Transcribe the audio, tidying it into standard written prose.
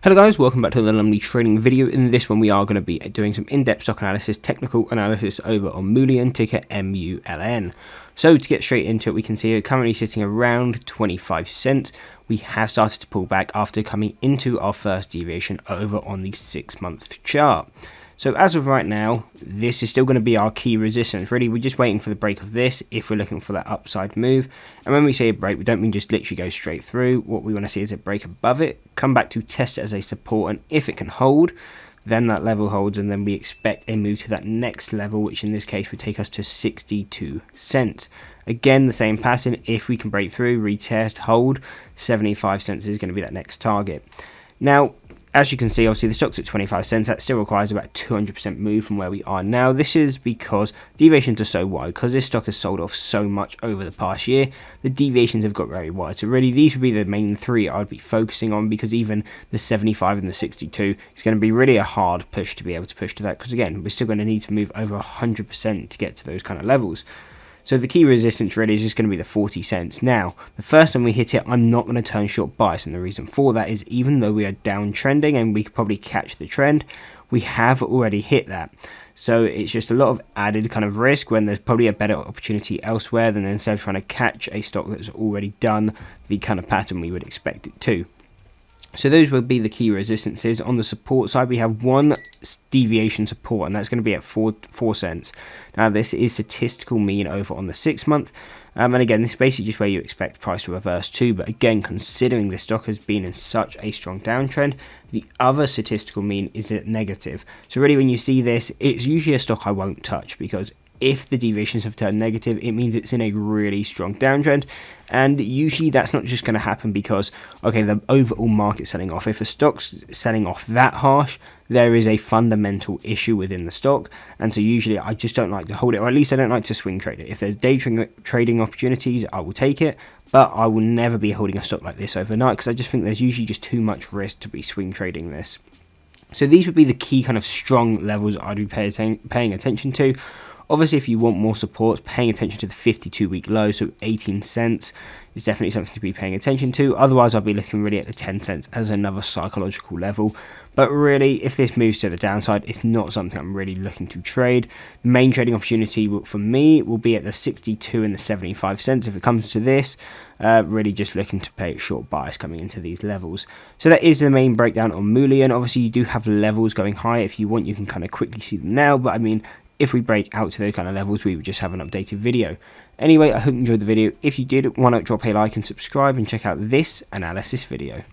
Hello guys, welcome back to the Lumley trading video. In this one we are going to be doing some in-depth stock analysis, technical analysis over on Mullen, ticker MULN. So to get straight into it, we can see it currently sitting around 25 cents. We have started to pull back after coming into our first deviation over on the 6-month chart. So as of right now, this is still going to be our key resistance. Really, we're just waiting for the break of this if we're looking for that upside move. And when we say a break, we don't mean just literally go straight through. What we want to see is a break above it, come back to test it as a support, and if it can hold, then that level holds, and then we expect a move to that next level, which in this case would take us to 62 cents. Again, the same pattern. If we can break through, retest, hold, 75 cents is going to be that next target. Now, as you can see, obviously the stock's at 25 cents. That still requires about 200% move from where we are now. This is because deviations are so wide, because this stock has sold off so much over the past year. The deviations have got very wide. So really, these would be the main three I'd be focusing on, because even the 75 and the 62 is going to be really a hard push to be able to push to that, because again, we're still going to need to move over 100% to get to those kind of levels. So the key resistance really is just going to be the 40 cents. Now, the first time we hit it, I'm not going to turn short bias, and the reason for that is even though we are downtrending and we could probably catch the trend, we have already hit that. So it's just a lot of added kind of risk when there's probably a better opportunity elsewhere than instead of trying to catch a stock that's already done the kind of pattern we would expect it to. So those will be the key resistances. On the support side, we have one deviation support, and that's going to be at 4 cents. Now, this is statistical mean over on the 6-month. And again, this is basically just where you expect price to reverse to. But again, considering the stock has been in such a strong downtrend, the other statistical mean is at negative. So really, when you see this, it's usually a stock I won't touch, because if the deviations have turned negative, it means it's in a really strong downtrend. And usually that's not just going to happen because, okay, the overall market's selling off. If a stock's selling off that harsh, there is a fundamental issue within the stock. And so usually I just don't like to hold it, or at least I don't like to swing trade it. If there's day trading opportunities, I will take it. But I will never be holding a stock like this overnight, because I just think there's usually just too much risk to be swing trading this. So these would be the key kind of strong levels I'd be paying attention to. Obviously, if you want more support, paying attention to the 52-week low, so 18 cents is definitely something to be paying attention to. Otherwise, I'll be looking really at the 10 cents as another psychological level. But really, if this moves to the downside, it's not something I'm really looking to trade. The main trading opportunity for me will be at the 62 and the 75 cents. If it comes to this, really just looking to pay a short bias coming into these levels. So that is the main breakdown on Mullen. Obviously, you do have levels going high. If you want, you can kind of quickly see them now. But I mean, if we break out to those kind of levels, we would just have an updated video. Anyway, I hope you enjoyed the video. If you did, why not drop a like and subscribe and check out this analysis video.